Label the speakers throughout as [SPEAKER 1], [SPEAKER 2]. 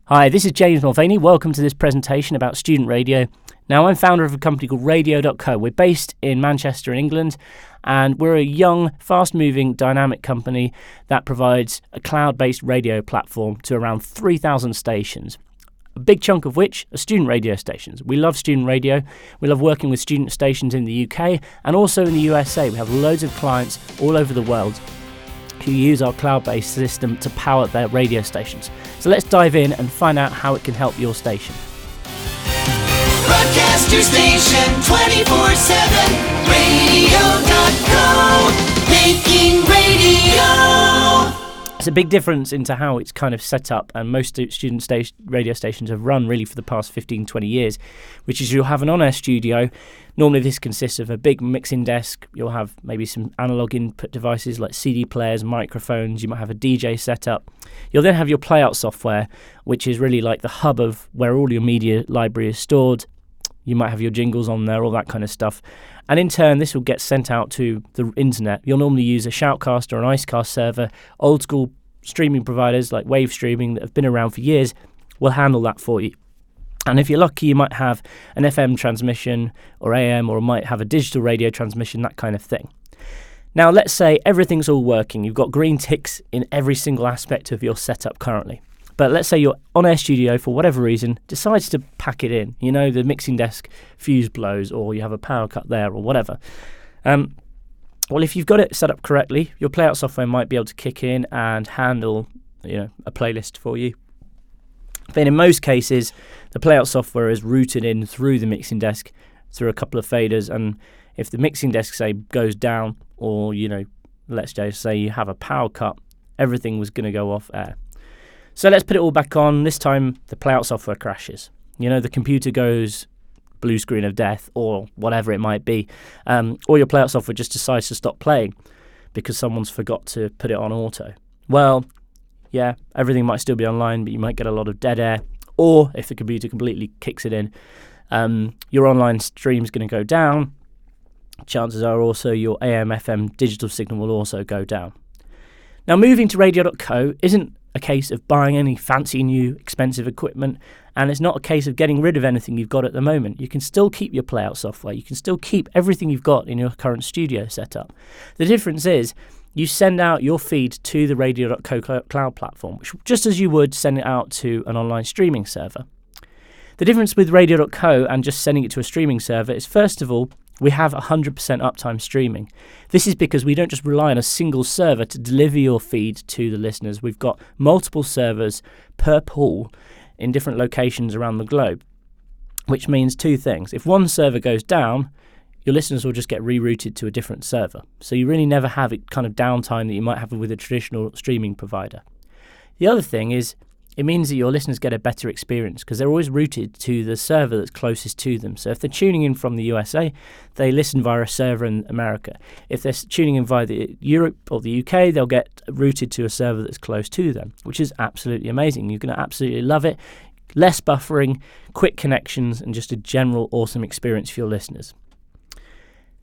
[SPEAKER 1] Hi, this is James Mulvaney. Welcome to this presentation about student radio. Now, I'm founder of a company called Radio.co. We're based in Manchester, England, and we're a young, fast-moving, dynamic company that provides a cloud-based radio platform to around 3,000 stations, a big chunk of which are student radio stations. We love student radio. We love working with student stations in the UK and also in the USA. We have loads of clients all over the world who use our cloud-based system to power their radio stations. So let's dive in and find out how it can help your station.
[SPEAKER 2] Broadcast your station 24/7, Radio.co, making radio.
[SPEAKER 1] It's a big difference into how it's kind of set up, and most student radio stations have run really for the past 15-20 years, which is you'll have an on-air studio. Normally this consists of a big mixing desk. You'll have maybe some analog input devices like CD players, microphones. You might have a DJ setup. You'll then have your playout software, which is really like the hub of where all your media library is stored. You might have your jingles on there, all that kind of stuff. And in turn, this will get sent out to the internet. You'll normally use a Shoutcast or an Icecast server. Old school streaming providers like Wave Streaming that have been around for years will handle that for you. And if you're lucky, you might have an FM transmission or AM, or might have a digital radio transmission, that kind of thing. Now, let's say everything's all working. You've got green ticks in every single aspect of your setup currently. But let's say your on-air studio, for whatever reason, decides to pack it in. You know, the mixing desk fuse blows, or you have a power cut there, or whatever. Well, if you've got it set up correctly, your playout software might be able to kick in and handle, a playlist for you. But in most cases, the playout software is routed in through the mixing desk, through a couple of faders, and if the mixing desk, say, goes down, or, let's just say you have a power cut, everything was going to go off air. So let's put it all back on. This time, the playout software crashes. The computer goes blue screen of death, or whatever it might be. Or your playout software just decides to stop playing because someone's forgot to put it on auto. Well, yeah, everything might still be online, but you might get a lot of dead air. Or if the computer completely kicks it in, your online stream's going to go down. Chances are also your AM, FM digital signal will also go down. Now, moving to Radio.co isn't a case of buying any fancy new expensive equipment, and it's not a case of getting rid of anything you've got at the moment. You can still keep your playout software. You can still keep everything you've got in your current studio setup. The difference is you send out your feed to the Radio.co cloud platform, which just as you would send it out to an online streaming server. The difference with Radio.co and just sending it to a streaming server is, first of all, we have 100% uptime streaming. This is because we don't just rely on a single server to deliver your feed to the listeners. We've got multiple servers per pool in different locations around the globe, which means two things. If one server goes down, your listeners will just get rerouted to a different server. So you really never have it kind of downtime that you might have with a traditional streaming provider. The other thing is, it means that your listeners get a better experience because they're always routed to the server that's closest to them. So if they're tuning in from the USA, they listen via a server in America. If they're tuning in via the Europe or the UK, they'll get routed to a server that's close to them, which is absolutely amazing. You're going to absolutely love it. Less buffering, quick connections, and just a general awesome experience for your listeners.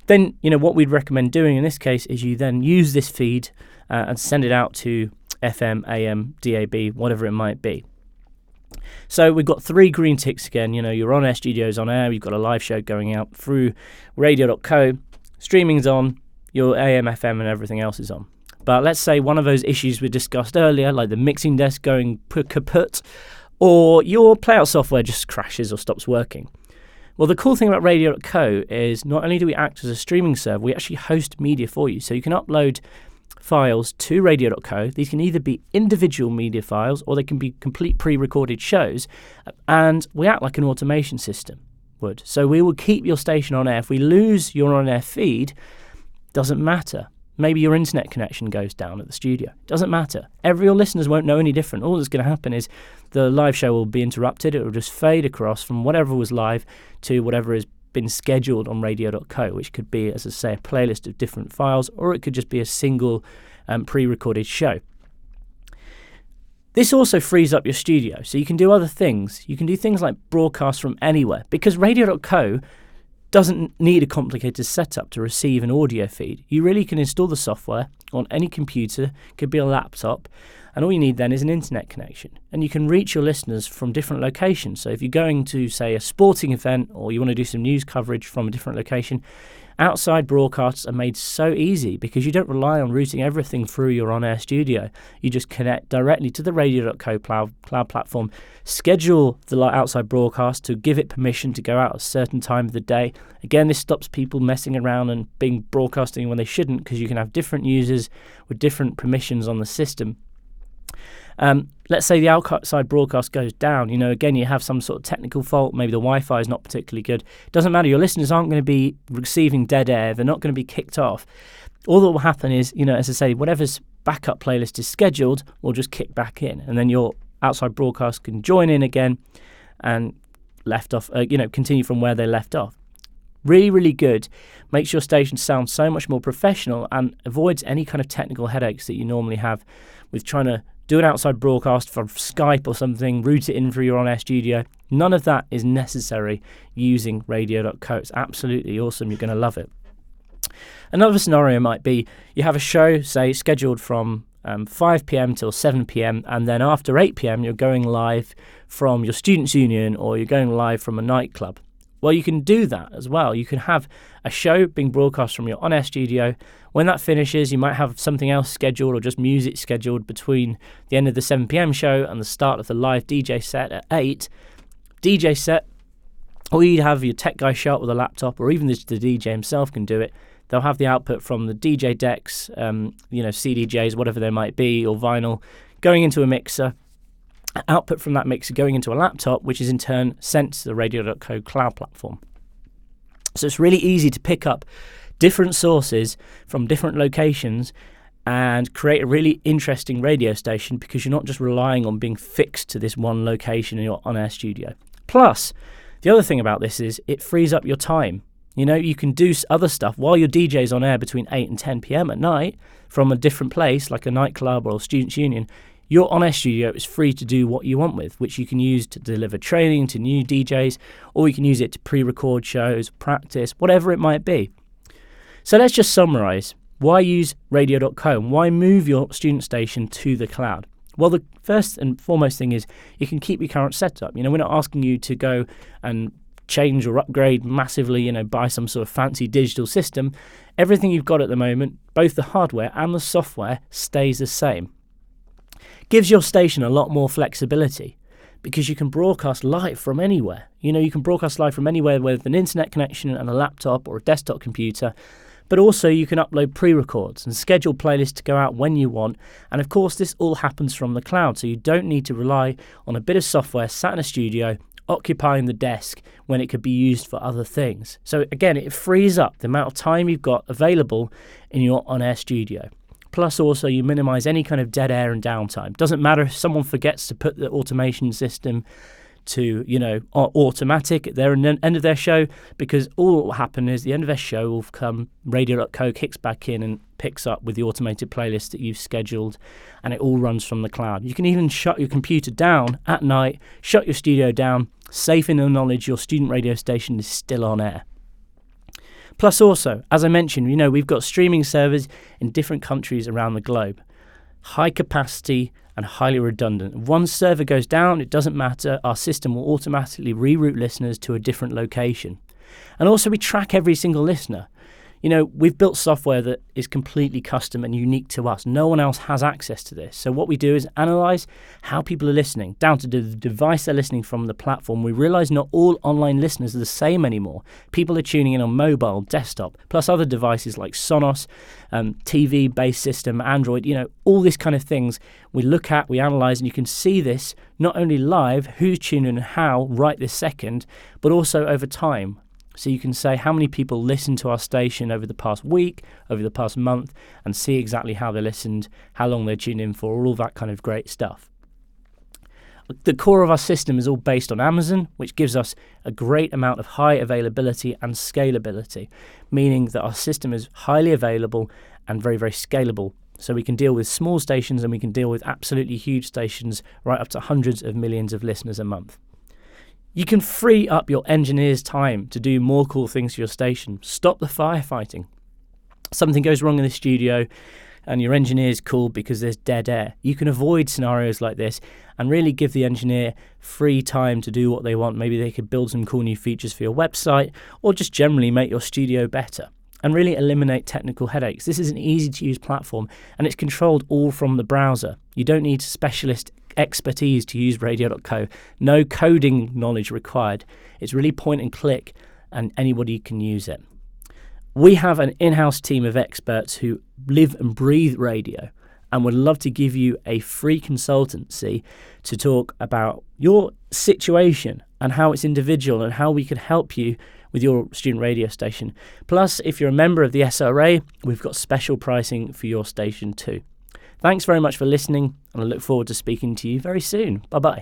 [SPEAKER 1] Then, what we'd recommend doing in this case is you then use this feed and send it out to FM, AM, DAB, whatever it might be. So we've got three green ticks again. Your on-air studio's on air. You've got a live show going out through Radio.co. Streaming's on. Your AM, FM, and everything else is on. But let's say one of those issues we discussed earlier, like the mixing desk going kaput, or your playout software just crashes or stops working. Well, the cool thing about Radio.co is not only do we act as a streaming server, we actually host media for you. So you can upload files to Radio.co. These can either be individual media files or they can be complete pre-recorded shows, and we act like an automation system would. So we will keep your station on air. If we lose your on-air feed, doesn't matter. Maybe your internet connection goes down at the studio. Doesn't matter. Your listeners won't know any different. All that's going to happen is the live show will be interrupted. It will just fade across from whatever was live to whatever has been scheduled on Radio.co, which could be, as I say, a playlist of different files, or it could just be a single pre-recorded show. This also frees up your studio, so you can do other things. You can do things like broadcast from anywhere, because Radio.co doesn't need a complicated setup to receive an audio feed. You really can install the software on any computer, could be a laptop, And all you need then is an internet connection. And you can reach your listeners from different locations. So if you're going to, say, a sporting event, or you want to do some news coverage from a different location, outside broadcasts are made so easy because you don't rely on routing everything through your on-air studio. You just connect directly to the Radio.co cloud platform, schedule the outside broadcast to give it permission to go out at a certain time of the day. Again, this stops people messing around and being broadcasting when they shouldn't, because you can have different users with different permissions on the system. Let's say the outside broadcast goes down. Again, you have some sort of technical fault. Maybe the Wi-Fi is not particularly good. Doesn't matter. Your listeners aren't going to be receiving dead air. They're not going to be kicked off. All that will happen is, as I say, whatever's backup playlist is scheduled will just kick back in, and then your outside broadcast can join in again and continue from where they left off. Really, really good. Makes your station sound so much more professional and avoids any kind of technical headaches that you normally have with trying to do an outside broadcast from Skype or something, route it in through your on-air studio. None of that is necessary using Radio.co. It's absolutely awesome. You're going to love it. Another scenario might be you have a show, say, scheduled from 5 p.m. till 7 p.m. and then after 8 p.m. you're going live from your students' union, or you're going live from a nightclub. Well, you can do that as well. You can have a show being broadcast from your on-air studio. When that finishes, you might have something else scheduled or just music scheduled between the end of the 7 p.m. show and the start of the live DJ set at 8. DJ set, or you'd have your tech guy show up with a laptop, or even the DJ himself can do it. They'll have the output from the DJ decks, CDJs, whatever they might be, or vinyl, going into a mixer. Output from that mixer going into a laptop, which is in turn sent to the Radio.co cloud platform. So it's really easy to pick up different sources from different locations and create a really interesting radio station, because you're not just relying on being fixed to this one location in your on-air studio. Plus, the other thing about this is it frees up your time. You can do other stuff while your DJ's on air between 8 and 10 p.m. at night from a different place, like a nightclub or a students' union. Your on-air studio is free to do what you want with, which you can use to deliver training to new DJs, or you can use it to pre-record shows, practice, whatever it might be. So let's just summarize. Why use Radio.co and why move your student station to the cloud? Well, the first and foremost thing is you can keep your current setup. We're not asking you to go and change or upgrade massively, buy some sort of fancy digital system. Everything you've got at the moment, both the hardware and the software, stays the same. Gives your station a lot more flexibility, because you can broadcast live from anywhere. You can broadcast live from anywhere with an internet connection and a laptop or a desktop computer, but also you can upload pre-records and schedule playlists to go out when you want. And of course, this all happens from the cloud, so you don't need to rely on a bit of software sat in a studio occupying the desk when it could be used for other things. So again, it frees up the amount of time you've got available in your on-air studio. Plus also you minimize any kind of dead air and downtime. Doesn't matter if someone forgets to put the automation system to, automatic at their end of their show, because all that will happen is the end of their show will come, Radio.co kicks back in and picks up with the automated playlist that you've scheduled, and it all runs from the cloud. You can even shut your computer down at night, shut your studio down, safe in the knowledge your student radio station is still on air. Plus also, as I mentioned, we've got streaming servers in different countries around the globe. High capacity and highly redundant. If one server goes down, it doesn't matter. Our system will automatically reroute listeners to a different location. And also we track every single listener. We've built software that is completely custom and unique to us. No one else has access to this. So what we do is analyze how people are listening, down to the device they're listening from, the platform. We realize not all online listeners are the same anymore. People are tuning in on mobile, desktop, plus other devices like Sonos, TV-based system, Android, all these kind of things we look at, we analyze, and you can see this not only live, who's tuning and how right this second, but also over time. So you can say how many people listened to our station over the past week, over the past month, and see exactly how they listened, how long they tuned in for, all that kind of great stuff. The core of our system is all based on Amazon, which gives us a great amount of high availability and scalability, meaning that our system is highly available and very, very scalable. So we can deal with small stations and we can deal with absolutely huge stations right up to hundreds of millions of listeners a month. You can free up your engineers' time to do more cool things for your station. Stop the firefighting. Something goes wrong in the studio, and your engineer's called because there's dead air. You can avoid scenarios like this and really give the engineer free time to do what they want. Maybe they could build some cool new features for your website, or just generally make your studio better and really eliminate technical headaches. This is an easy to use platform, and it's controlled all from the browser. You don't need specialist expertise to use Radio.co. No coding knowledge required. It's really point and click, and anybody can use it. We have an in-house team of experts who live and breathe radio and would love to give you a free consultancy to talk about your situation and how it's individual and how we can help you with your student radio station. Plus, if you're a member of the SRA, we've got special pricing for your station too. Thanks very much for listening, and I look forward to speaking to you very soon. Bye-bye.